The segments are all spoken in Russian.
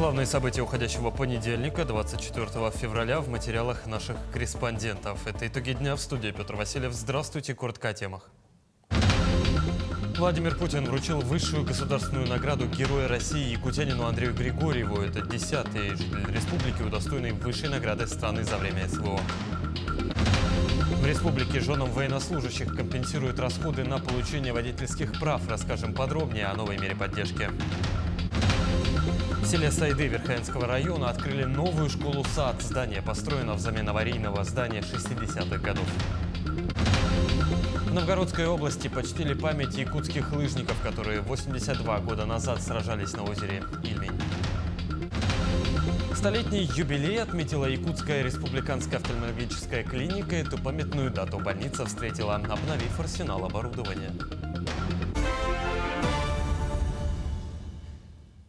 Главные события уходящего понедельника, 24 февраля, в материалах наших корреспондентов. Это итоги дня. В студии Петр Васильев. Здравствуйте. Коротко о темах. Владимир Путин вручил высшую государственную награду Героя России якутянину Андрею Григорьеву. Это 10-й житель республики, удостоенный высшей награды страны за время СВО. В республике женам военнослужащих компенсируют расходы на получение водительских прав. Расскажем подробнее о новой мере поддержки. В селе Сайды Верхоянского района открыли новую школу-сад. Здание построено взамен аварийного здания 60-х годов. В Новгородской области почтили память якутских лыжников, которые 82 года назад сражались на озере Ильмень. Столетний юбилей отметила Якутская республиканская офтальмологическая клиника. Эту памятную дату больница встретила, обновив арсенал оборудования.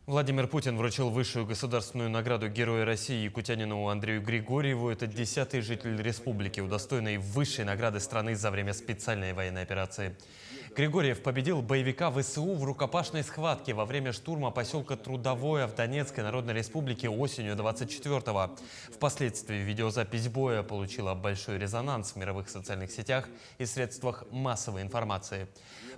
Владимир Путин вручил высшую государственную награду Героя России якутянину Андрею Григорьеву. Это 10-й житель республики, удостоенный высшей награды страны за время специальной военной операции. Григорьев победил боевика ВСУ в рукопашной схватке во время штурма поселка Трудовое в Донецкой Народной Республике осенью 24-го. Впоследствии видеозапись боя получила большой резонанс в мировых социальных сетях и средствах массовой информации.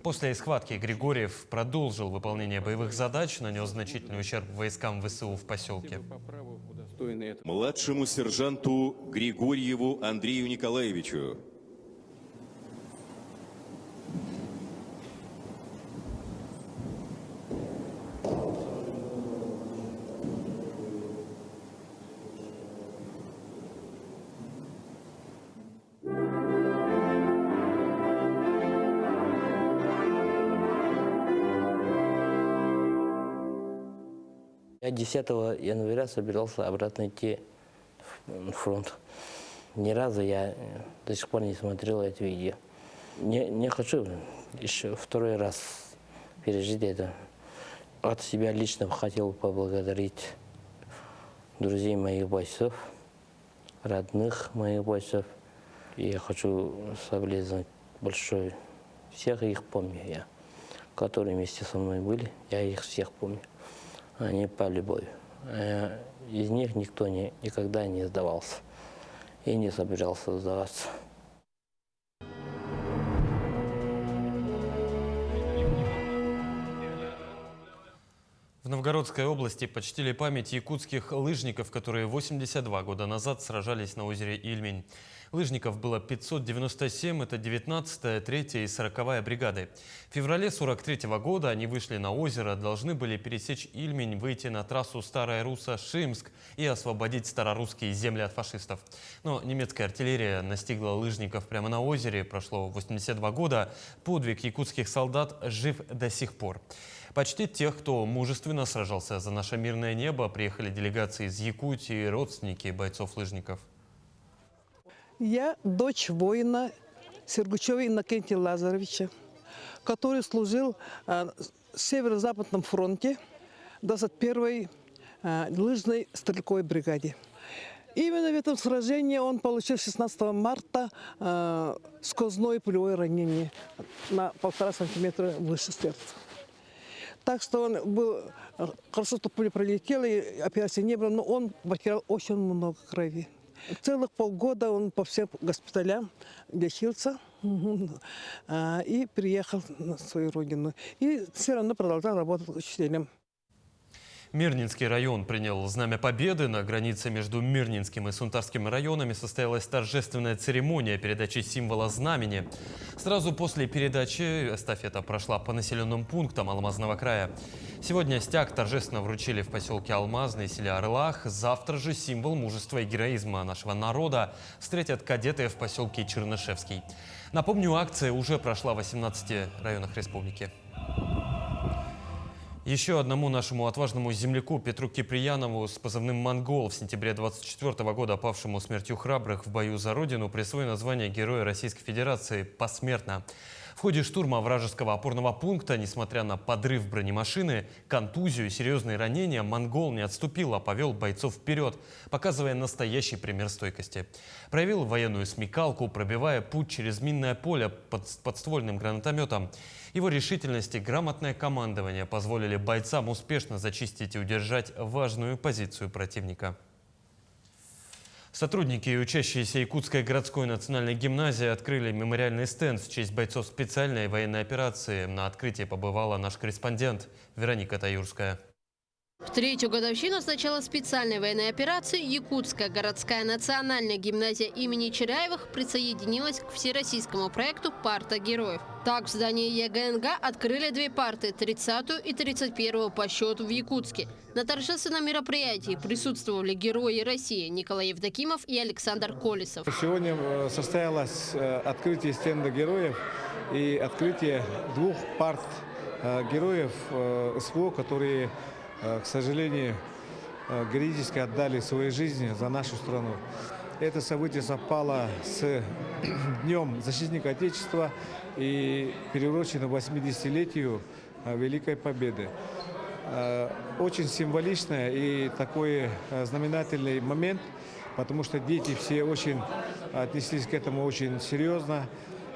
После схватки Григорьев продолжил выполнение боевых задач, нанес значительный ущерб войскам ВСУ в поселке. Младшему сержанту Григорьеву Андрею Николаевичу. Я 10 января собирался обратно идти на фронт. Ни разу я до сих пор не смотрел это видео. Не хочу еще второй раз пережить это. От себя лично хотел поблагодарить друзей моих бойцов, родных моих бойцов. И я хочу соболезновать большое. Всех их помню я, которые вместе со мной были, я их всех помню. Они пали бою. Из них никто никогда не сдавался и не собирался сдаваться. В Новгородской области почтили память якутских лыжников, которые 82 года назад сражались на озере Ильмень. Лыжников было 597, это 19-я, 3-я и 40-я бригады. В феврале 43-го года они вышли на озеро, должны были пересечь Ильмень, выйти на трассу Старая Руса-Шимск и освободить старорусские земли от фашистов. Но немецкая артиллерия настигла лыжников прямо на озере. Прошло 82 года. Подвиг якутских солдат жив до сих пор. Почтить тех, кто мужественно сражался за наше мирное небо, приехали делегации из Якутии, родственники бойцов-лыжников. Я дочь воина Сергучева Иннокентия Лазаревича, который служил в Северо-Западном фронте 21-й лыжной стрелковой бригаде. Именно в этом сражении он получил 16 марта сквозное пулевое ранение на 1,5 сантиметра выше сердца. Так что он был, хорошо, что пуля пролетела, и операции не было, но он потерял очень много крови. Целых полгода он по всем госпиталям лечился и приехал на свою родину. И все равно продолжал работать учителем. Мирнинский район принял Знамя Победы. На границе между Мирнинским и Сунтарским районами состоялась торжественная церемония передачи символа знамени. Сразу после передачи эстафета прошла по населенным пунктам Алмазного края. Сегодня стяг торжественно вручили в поселке Алмазный, селе Орлах. Завтра же символ мужества и героизма нашего народа встретят кадеты в поселке Чернышевский. Напомню, акция уже прошла в 18 районах республики. Еще одному нашему отважному земляку Петру Киприянову с позывным «Монгол», в сентябре 24 года павшему смертью храбрых в бою за родину, присвоено звание Героя Российской Федерации посмертно. В ходе штурма вражеского опорного пункта, несмотря на подрыв бронемашины, контузию и серьезные ранения, монгол не отступил, а повел бойцов вперед, показывая настоящий пример стойкости. Проявил военную смекалку, пробивая путь через минное поле под подствольным гранатометом. Его решительность и грамотное командование позволили бойцам успешно зачистить и удержать важную позицию противника. Сотрудники и учащиеся Якутской городской национальной гимназии открыли мемориальный стенд в честь бойцов специальной военной операции. На открытии побывала наш корреспондент Вероника Таюрская. В третью годовщину с начала специальной военной операции Якутская городская национальная гимназия имени Черяевых присоединилась к всероссийскому проекту «Парта героев». Так, в здании ЕГНГ открыли две парты – 30-ю и 31-ю по счету в Якутске. На торжественном мероприятии присутствовали герои России Николай Евдокимов и Александр Колесов. Сегодня состоялось открытие стенда героев и открытие двух парт героев СВО, которые, к сожалению, героически отдали свои жизни за нашу страну. Это событие совпало с Днем защитника Отечества и приурочено 80-летию Великой Победы. Очень символичный и такой знаменательный момент, потому что дети все очень отнеслись к этому очень серьезно,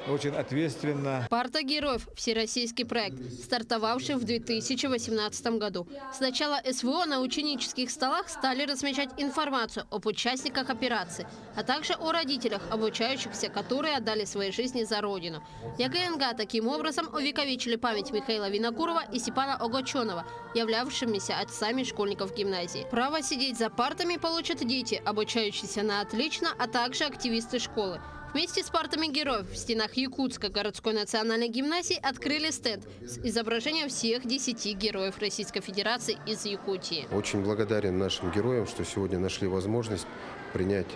очень ответственно. «Парта героев» – всероссийский проект, стартовавший в 2018 году. С начала СВО на ученических столах стали размещать информацию об участниках операции, а также о родителях, обучающихся, которые отдали свои жизни за Родину. ЕГНГ таким образом увековечили память Михаила Винокурова и Степана Огоченова, являвшимися отцами школьников гимназии. Право сидеть за партами получат дети, обучающиеся на отлично, а также активисты школы. Вместе с партами героев в стенах Якутской городской национальной гимназии открыли стенд с изображением всех 10 героев Российской Федерации из Якутии. Очень благодарен нашим героям, что сегодня нашли возможность принять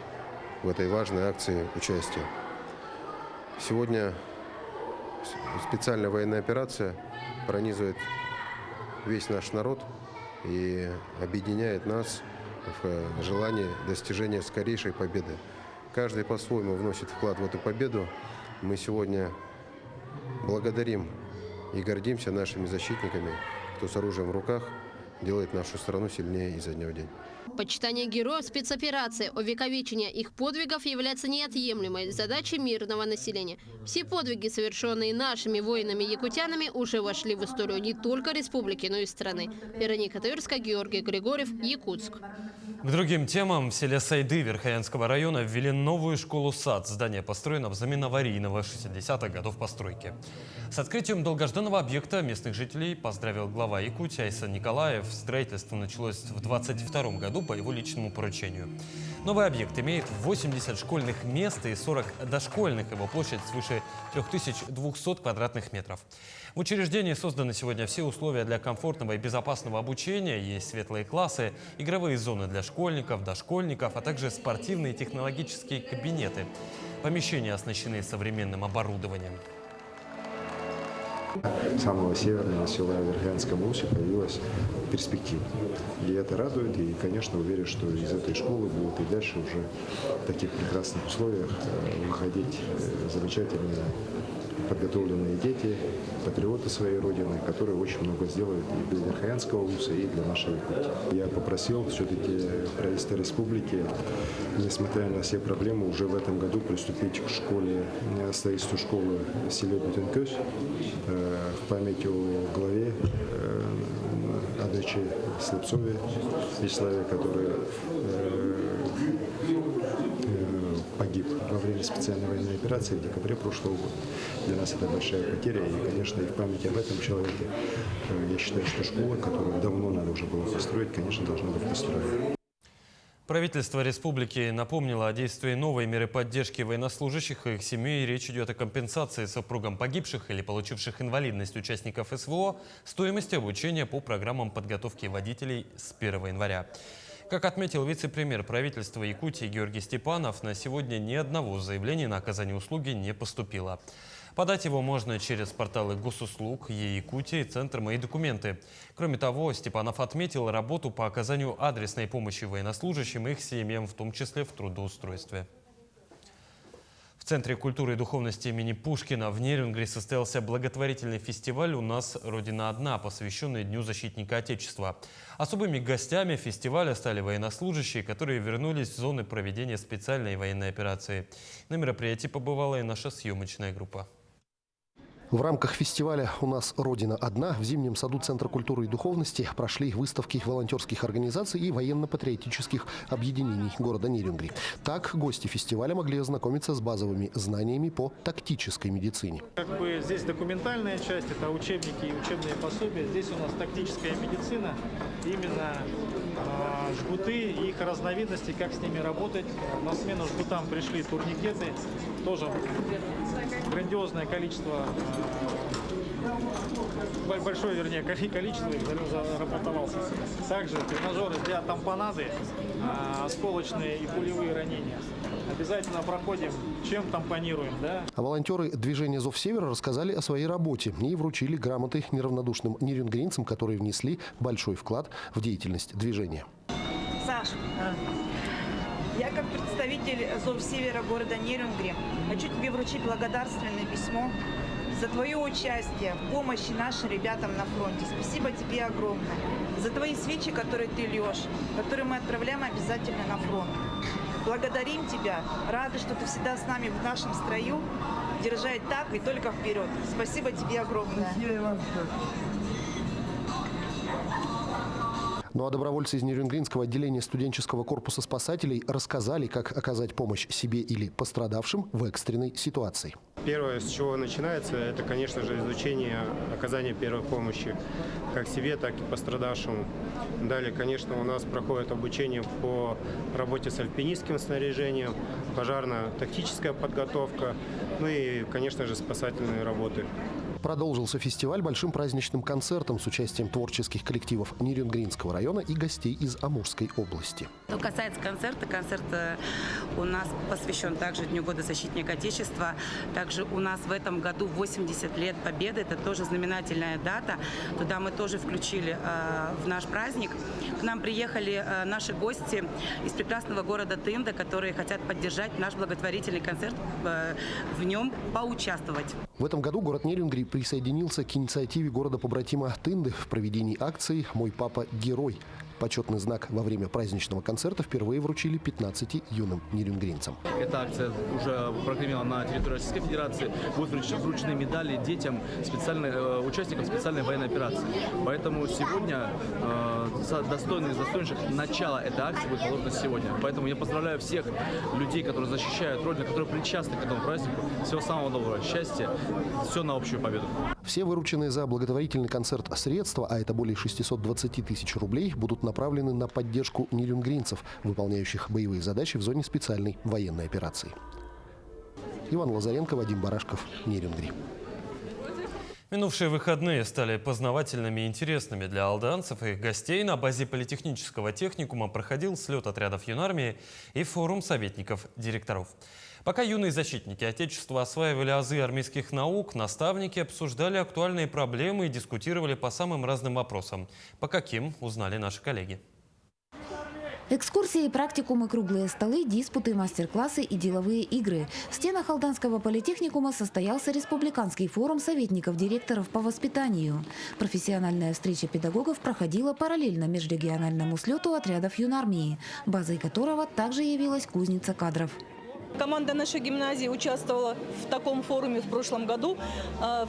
в этой важной акции участие. Сегодня специальная военная операция пронизывает весь наш народ и объединяет нас в желании достижения скорейшей победы. Каждый по-своему вносит вклад в эту победу. Мы сегодня благодарим и гордимся нашими защитниками, кто с оружием в руках делает нашу страну сильнее изо дня в день. Почитание героев спецоперации, увековечение их подвигов является неотъемлемой задачей мирного населения. Все подвиги, совершенные нашими воинами-якутянами, уже вошли в историю не только республики, но и страны. Вероника Таюрская, Георгий Григорьев, Якутск. К другим темам. В селе Сайды Верхоянского района ввели новую школу-сад. Здание построено взамен аварийного 60-х годов постройки. С открытием долгожданного объекта местных жителей поздравил глава Якутии Айсан Николаев. Строительство началось в 2022 году по его личному поручению. Новый объект имеет 80 школьных мест и 40 дошкольных. Его площадь свыше 3200 квадратных метров. В учреждении созданы сегодня все условия для комфортного и безопасного обучения. Есть светлые классы, игровые зоны для школьников, дошкольников, а также спортивные и технологические кабинеты. Помещения оснащены современным оборудованием. Самого северного села Верхоянском Русе появилась перспектива. И это радует, и, конечно, уверен, что из этой школы будут и дальше уже в таких прекрасных условиях выходить замечательные подготовленные дети, патриоты своей Родины, которые очень много сделают и для Верхоянского вуза, и для нашей Якутии. Я попросил все-таки правительство республики, несмотря на все проблемы, уже в этом году приступить к школе, строительству школы в селе Бутенкёс в память о главе Адачи Слепцове Вячеславе, который погиб во время специальной военной операции в декабре прошлого года. Для нас это большая потеря, и, конечно, и в память об этом человеке я считаю, что школа, которую давно надо уже было построить, конечно, должна быть построена. Правительство республики напомнило о действии новой меры поддержки военнослужащих и их семей. Речь идет о компенсации супругам погибших или получивших инвалидность участников СВО, стоимости обучения по программам подготовки водителей с 1 января. Как отметил вице-премьер правительства Якутии Георгий Степанов, на сегодня ни одного заявления на оказание услуги не поступило. Подать его можно через порталы госуслуг, Е-Якутии, Центр «Мои документы». Кроме того, Степанов отметил работу по оказанию адресной помощи военнослужащим и их семьям, в том числе в трудоустройстве. В В Центре культуры и духовности имени Пушкина в Нерюнгри состоялся благотворительный фестиваль «У нас Родина одна», посвященный Дню защитника Отечества. Особыми гостями фестиваля стали военнослужащие, которые вернулись в зоны проведения специальной военной операции. На мероприятии побывала и наша съемочная группа. В рамках фестиваля «У нас Родина одна» в Зимнем саду Центра культуры и духовности прошли выставки волонтерских организаций и военно-патриотических объединений города Нерюнгри. Так, гости фестиваля могли ознакомиться с базовыми знаниями по тактической медицине. Здесь документальная часть, это учебники и учебные пособия. Здесь у нас тактическая медицина, именно жгуты и их разновидности, как с ними работать. На смену жгутам пришли турникеты, тоже грандиозное количество, большое, вернее, количество их заработалось. Также тренажеры для тампонады, осколочные и пулевые ранения. Обязательно проходим, чем тампонируем, да? А волонтеры движения «Зов Севера» рассказали о своей работе и вручили грамоты неравнодушным нерюнгринцам, которые внесли большой вклад в деятельность движения. Саш, я как представитель «Зов Севера» города Нерюнгри хочу тебе вручить благодарственное письмо за твое участие в помощи нашим ребятам на фронте. Спасибо тебе огромное. За твои свечи, которые ты льешь, которые мы отправляем обязательно на фронт. Благодарим тебя. Рады, что ты всегда с нами в нашем строю. Держать так и только вперед. Спасибо тебе огромное. Ну а добровольцы из Нерюнгринского отделения студенческого корпуса спасателей рассказали, как оказать помощь себе или пострадавшим в экстренной ситуации. Первое, с чего начинается, это, конечно же, изучение оказания первой помощи как себе, так и пострадавшему. Далее, конечно, у нас проходит обучение по работе с альпинистским снаряжением, пожарно-тактическая подготовка, ну и, конечно же, спасательные работы. Продолжился фестиваль большим праздничным концертом с участием творческих коллективов Нерюнгринского района и гостей из Амурской области. Что касается концерта, концерт у нас посвящен также Дню года защитника Отечества. Также у нас в этом году 80 лет Победы. Это тоже знаменательная дата. Туда мы тоже включили в наш праздник. К нам приехали наши гости из прекрасного города Тында, которые хотят поддержать наш благотворительный концерт, в нем поучаствовать. В этом году город Нерюнгри присоединился к инициативе города-побратима Тынды в проведении акции «Мой папа – герой». Почетный знак во время праздничного концерта впервые вручили 15 юным нерюнгринцам. Эта акция уже прогремела на территории Российской Федерации. Будут вручены медали детям, участникам специальной военной операции. Поэтому сегодня достойнейших начала этой акции будет положено сегодня. Поэтому я поздравляю всех людей, которые защищают Родину, которые причастны к этому празднику. Всего самого доброго, счастья, все на общую победу. Все вырученные за благотворительный концерт средства, а это более 620 тысяч рублей, будут направлены на поддержку нерюнгринцев, выполняющих боевые задачи в зоне специальной военной операции. Иван Лазаренко, Вадим Барашков, Нерюнгри. Минувшие выходные стали познавательными и интересными для алданцев и их гостей. На базе политехнического техникума проходил слет отрядов юнармии и форум советников директоров. Пока юные защитники Отечества осваивали азы армейских наук, наставники обсуждали актуальные проблемы и дискутировали по самым разным вопросам. По каким, узнали наши коллеги. Экскурсии, практикумы, круглые столы, диспуты, мастер-классы и деловые игры. В стенах Алданского политехникума состоялся республиканский форум советников директоров по воспитанию. Профессиональная встреча педагогов проходила параллельно межрегиональному слету отрядов юнармии, базой которого также явилась кузница кадров. Команда нашей гимназии участвовала в таком форуме в прошлом году.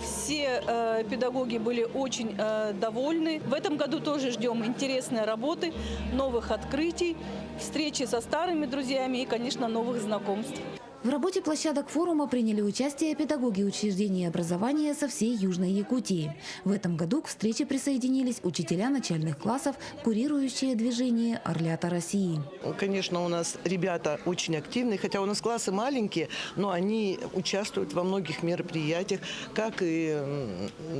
Все педагоги были очень довольны. В этом году тоже ждем интересной работы, новых открытий, встречи со старыми друзьями и, конечно, новых знакомств. В работе площадок форума приняли участие педагоги учреждений образования со всей Южной Якутии. В этом году к встрече присоединились учителя начальных классов, курирующие движение «Орлята России». Конечно, у нас ребята очень активные, хотя у нас классы маленькие, но они участвуют во многих мероприятиях, как и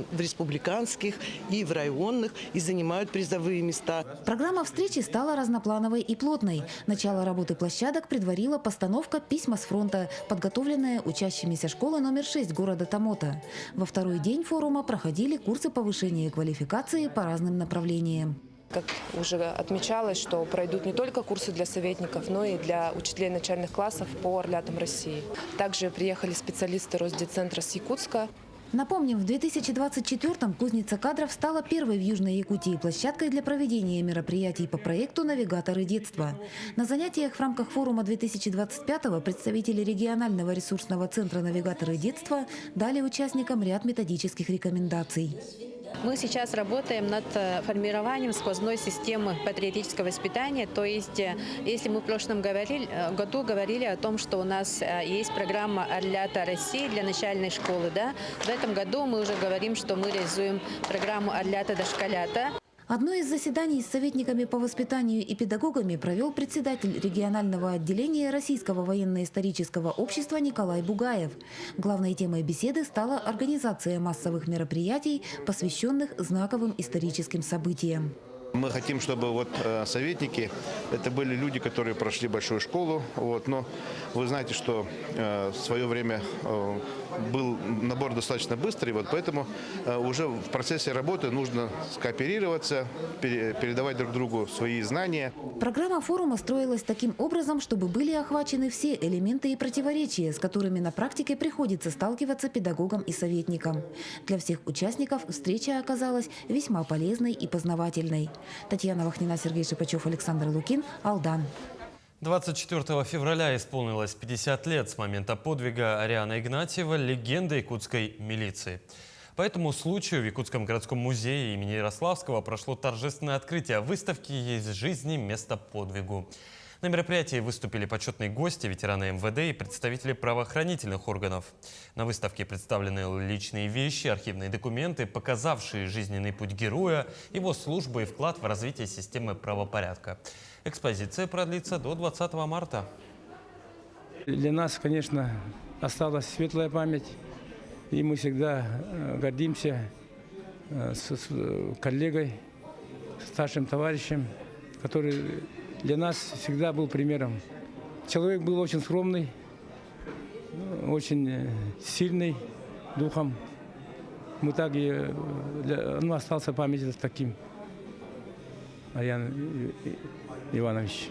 в республиканских, и в районных, и занимают призовые места. Программа встречи стала разноплановой и плотной. Начало работы площадок предварила постановка «Письма с фронта», подготовленная учащимися школы номер 6 города Тамота. Во второй день форума проходили курсы повышения квалификации по разным направлениям. Как уже отмечалось, что пройдут не только курсы для советников, но и для учителей начальных классов по орлятам России. Также приехали специалисты Росдецентра с Якутска. Напомним, в 2024-м кузница кадров стала первой в Южной Якутии площадкой для проведения мероприятий по проекту «Навигаторы детства». На занятиях в рамках форума 2025-го представители регионального ресурсного центра «Навигаторы детства» дали участникам ряд методических рекомендаций. Мы сейчас работаем над формированием сквозной системы патриотического воспитания. То есть, если мы в прошлом году говорили о том, что у нас есть программа «Орлята России» для начальной школы, да? В этом году мы уже говорим, что мы реализуем программу «Орлята дошколята». Одно из заседаний с советниками по воспитанию и педагогами провел председатель регионального отделения Российского военно-исторического общества Николай Бугаев. Главной темой беседы стала организация массовых мероприятий, посвященных знаковым историческим событиям. Мы хотим, чтобы советники это были люди, которые прошли большую школу. Но вы знаете, что в свое время был набор достаточно быстрый, поэтому уже в процессе работы нужно скооперироваться, передавать друг другу свои знания. Программа форума строилась таким образом, чтобы были охвачены все элементы и противоречия, с которыми на практике приходится сталкиваться педагогам и советникам. Для всех участников встреча оказалась весьма полезной и познавательной. Татьяна Вахнина, Сергей Шипачев, Александр Лукин, Алдан. 24 февраля исполнилось 50 лет с момента подвига Арианы Игнатьева, легенды якутской милиции. По этому случаю в Якутском городском музее имени Ярославского прошло торжественное открытие выставки «Из жизни место подвигу». На мероприятии выступили почетные гости, ветераны МВД и представители правоохранительных органов. На выставке представлены личные вещи, архивные документы, показавшие жизненный путь героя, его службу и вклад в развитие системы правопорядка. Экспозиция продлится до 20 марта. Для нас, конечно, осталась светлая память, и мы всегда гордимся с коллегой, старшим товарищем, который для нас всегда был примером. Человек был очень скромный, очень сильный духом. Мы так и остался в памяти таким, Ариан Иванович.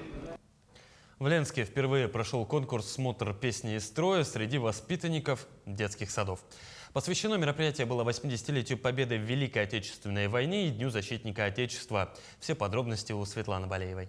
В Ленске впервые прошел конкурс «Смотр песни из строя» среди воспитанников детских садов. Посвящено мероприятие было 80-летию победы в Великой Отечественной войне и Дню защитника Отечества. Все подробности у Светланы Балеевой.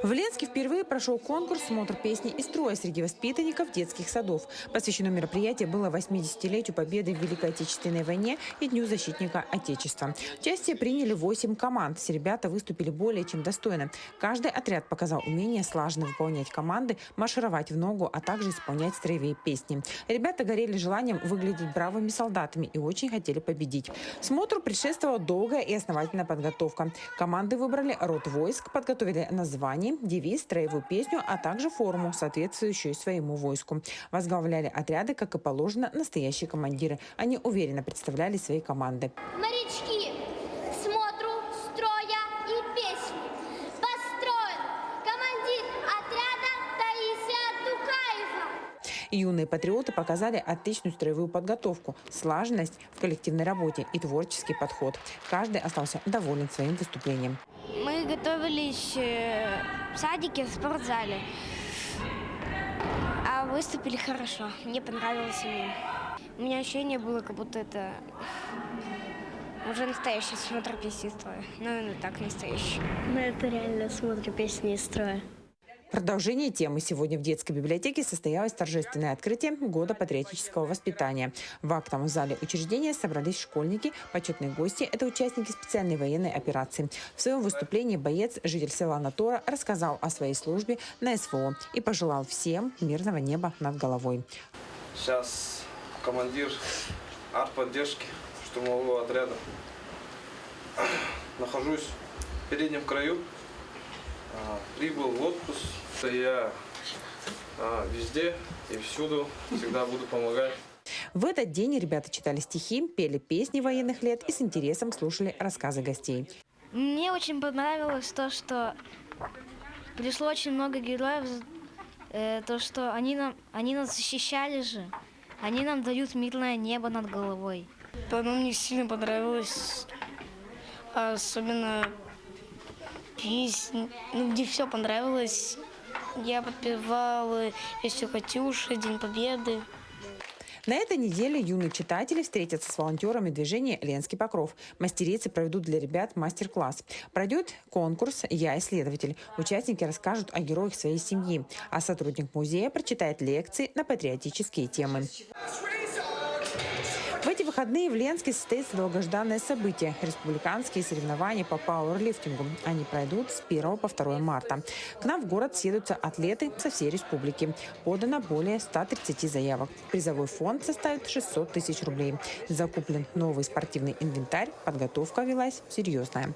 В Ленске впервые прошел конкурс «Смотр песни из строя» среди воспитанников детских садов. Посвящено мероприятие было 80-летию победы в Великой Отечественной войне и Дню защитника Отечества. Участие приняли 8 команд. Все ребята выступили более чем достойно. Каждый отряд показал умение слаженно выполнять команды, маршировать в ногу, а также исполнять строевые песни. Ребята горели желанием выглядеть бравыми солдатами и очень хотели победить. Смотру предшествовала долгая и основательная подготовка. Команды выбрали род войск, подготовили название, девиз, строевую песню, а также форму, соответствующую своему войску. Возглавляли отряды, как и положено, настоящие командиры. Они уверенно представляли свои команды. Морячки, смотру, строя и песни. Построен командир отряда Таисия Тукаева. Юные патриоты показали отличную строевую подготовку, слаженность в коллективной работе и творческий подход. Каждый остался доволен своим выступлением. Мы готовились в садике, в спортзале. А выступили хорошо. Мне понравилось. У меня ощущение было, как будто это уже настоящий смотр песни из строя. Ну, так настоящий. Ну, это реально смотр песни из строя. Продолжение темы. Сегодня в детской библиотеке состоялось торжественное открытие Года патриотического воспитания. В актовом зале учреждения собрались школьники, почетные гости – это участники специальной военной операции. В своем выступлении боец, житель села Натора, рассказал о своей службе на СВО и пожелал всем мирного неба над головой. Сейчас командир артподдержки штурмового отряда. Нахожусь в переднем краю. Прибыл в отпуск. Я везде и всюду всегда буду помогать. В этот день ребята читали стихи, пели песни военных лет и с интересом слушали рассказы гостей. Мне очень понравилось то, что пришло очень много героев, то, что они нас защищали же. Они нам дают мирное небо над головой. Мне сильно понравилось особенно песни, где все понравилось. Я подпевала «Песню Катюши», «День Победы». На этой неделе юные читатели встретятся с волонтерами движения «Ленский покров». Мастерицы проведут для ребят мастер-класс. Пройдет конкурс «Я исследователь». Участники расскажут о героях своей семьи, а сотрудник музея прочитает лекции на патриотические темы. В эти выходные в Ленске состоится долгожданное событие – республиканские соревнования по пауэрлифтингу. Они пройдут с 1 по 2 марта. К нам в город съедутся атлеты со всей республики. Подано более 130 заявок. Призовой фонд составит 600 тысяч рублей. Закуплен новый спортивный инвентарь. Подготовка велась серьезная.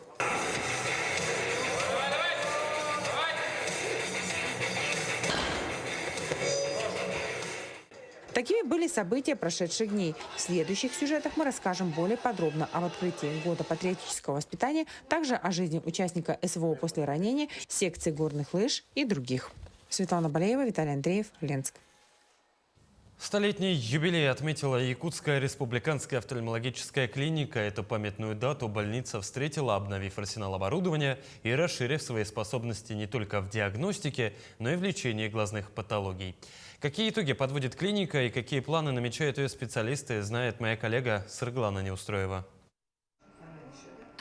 Такими были события прошедших дней. В следующих сюжетах мы расскажем более подробно об открытии года патриотического воспитания, также о жизни участника СВО после ранения, секции горных лыж и других. Светлана Балеева, Виталий Андреев, Ленск. Столетний юбилей отметила Якутская республиканская офтальмологическая клиника. Эту памятную дату больница встретила, обновив арсенал оборудования и расширив свои способности не только в диагностике, но и в лечении глазных патологий. Какие итоги подводит клиника и какие планы намечают ее специалисты, знает моя коллега Сырглана Неустроева.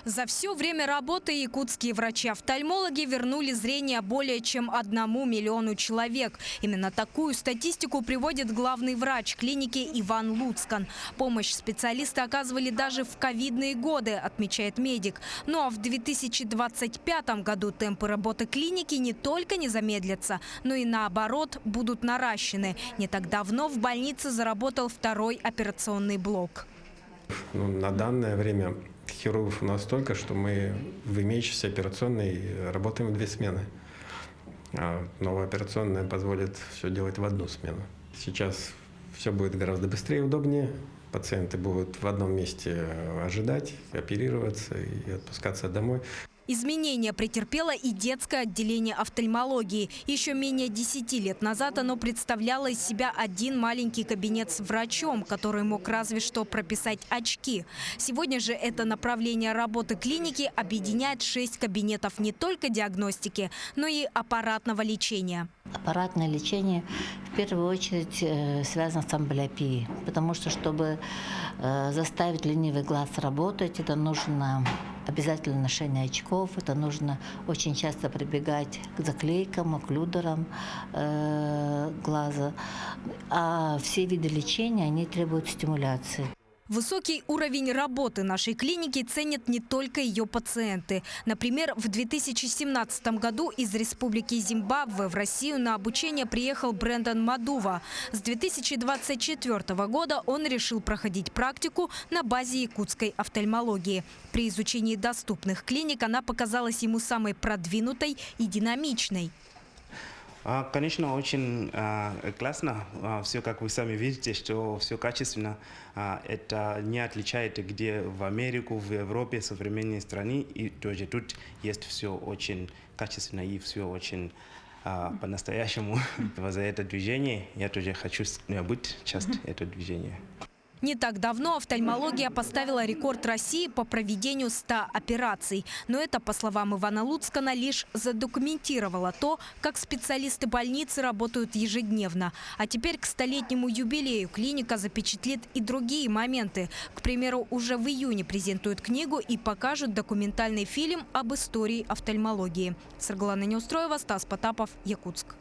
За все время работы якутские врачи-офтальмологи вернули зрение более чем 1 миллиону человек. Именно такую статистику приводит главный врач клиники Иван Луцкан. Помощь специалисты оказывали даже в ковидные годы, отмечает медик. Ну а в 2025 году темпы работы клиники не только не замедлятся, но и наоборот будут наращены. Не так давно в больнице заработал 2-й операционный блок. На данное время хирургов у нас столько, что мы в имеющейся операционной работаем в 2 смены. А новая операционная позволит все делать в 1 смену. Сейчас все будет гораздо быстрее и удобнее. Пациенты будут в одном месте ожидать, оперироваться и отпускаться домой. Изменения претерпело и детское отделение офтальмологии. Еще менее 10 лет назад оно представляло из себя один маленький кабинет с врачом, который мог разве что прописать очки. Сегодня же это направление работы клиники объединяет 6 кабинетов не только диагностики, но и аппаратного лечения. Аппаратное лечение в первую очередь связано с амблиопией, потому что, чтобы заставить ленивый глаз работать, это нужно обязательно ношение очков, это нужно очень часто прибегать к заклейкам, окклюдерам глаза. А все виды лечения, они требуют стимуляции. Высокий уровень работы нашей клиники ценят не только ее пациенты. Например, в 2017 году из Республики Зимбабве в Россию на обучение приехал Брэндон Мадува. С 2024 года он решил проходить практику на базе якутской офтальмологии. При изучении доступных клиник она показалась ему самой продвинутой и динамичной. Конечно, очень классно. Все, как вы сами видите, что все качественно. Это не отличает, где в Америку, в Европе, современные страны. И тоже тут есть все очень качественно и все очень по-настоящему. За это движение я тоже хочу быть частью этого движения. Не так давно офтальмология поставила рекорд России по проведению 100 операций. Но это, по словам Ивана Луцкана, лишь задокументировало то, как специалисты больницы работают ежедневно. А теперь к столетнему юбилею клиника запечатлит и другие моменты. К примеру, уже в июне презентуют книгу и покажут документальный фильм об истории офтальмологии. Сырглана Неустроева, Стас Потапов, Якутск.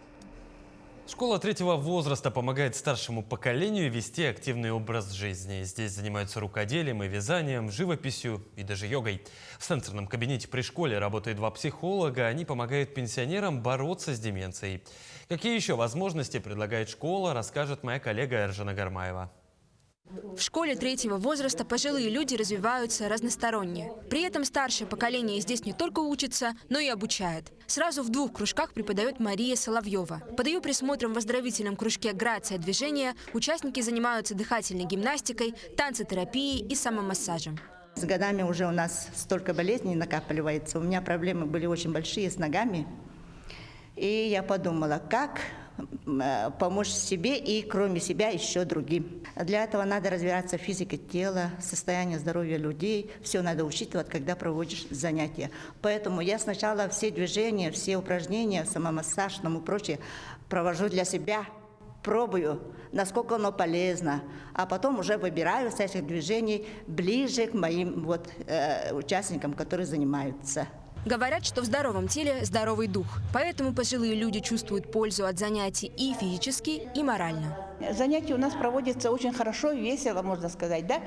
Школа 3-го возраста помогает старшему поколению вести активный образ жизни. Здесь занимаются рукоделием и вязанием, живописью и даже йогой. В сенсорном кабинете при школе работают 2 психолога. Они помогают пенсионерам бороться с деменцией. Какие еще возможности предлагает школа, расскажет моя коллега Эржана Гармаева. В школе 3-го возраста пожилые люди развиваются разносторонне. При этом старшее поколение здесь не только учится, но и обучает. Сразу в 2 кружках преподает Мария Соловьева. Под ее присмотром в оздоровительном кружке «Грация движения» участники занимаются дыхательной гимнастикой, танцетерапией и самомассажем. С годами уже у нас столько болезней накапливается. У меня проблемы были очень большие с ногами. И я подумала, как помочь себе и кроме себя еще другим. Для этого надо разбираться в физике тела, состояние здоровья людей. Все надо учитывать, когда проводишь занятия. Поэтому я сначала все движения, все упражнения, самомассаж, и прочее провожу для себя, пробую, насколько оно полезно, а потом уже выбираю с этих движений ближе к моим участникам, которые занимаются. Говорят, что в здоровом теле здоровый дух. Поэтому пожилые люди чувствуют пользу от занятий и физически, и морально. Занятия у нас проводятся очень хорошо, весело, можно сказать, да?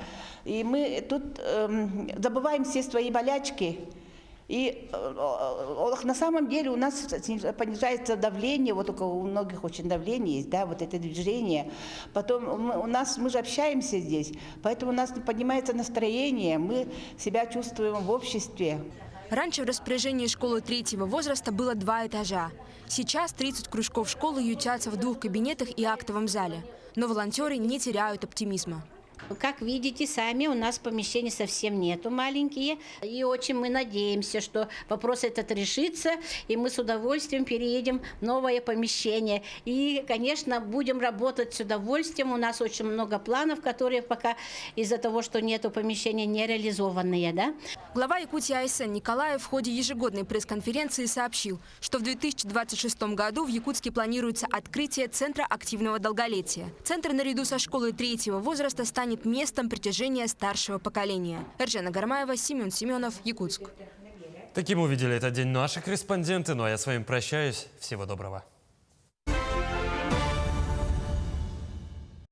И мы тут забываем все свои болячки. И на самом деле у нас понижается давление, вот у многих очень давление есть, да, вот это движение. Потом мы же общаемся здесь, поэтому у нас поднимается настроение, мы себя чувствуем в обществе. Раньше в распоряжении школы 3-го возраста было 2 этажа. Сейчас 30 кружков школы ютятся в 2 кабинетах и актовом зале. Но волонтеры не теряют оптимизма. Как видите, сами у нас помещений совсем нету, маленькие. И очень мы надеемся, что вопрос этот решится, и мы с удовольствием переедем в новое помещение. И, конечно, будем работать с удовольствием. У нас очень много планов, которые пока из-за того, что нету помещения, не реализованные. Да? Глава Якутии АСН Николаев в ходе ежегодной пресс-конференции сообщил, что в 2026 году в Якутске планируется открытие Центра активного долголетия. Центр наряду со школой 3-го возраста станет местом притяжения старшего поколения. Эржена Гармаева, Семен Семенов, Якутск. Таким увидели этот день наши корреспонденты. Ну а я с вами прощаюсь. Всего доброго.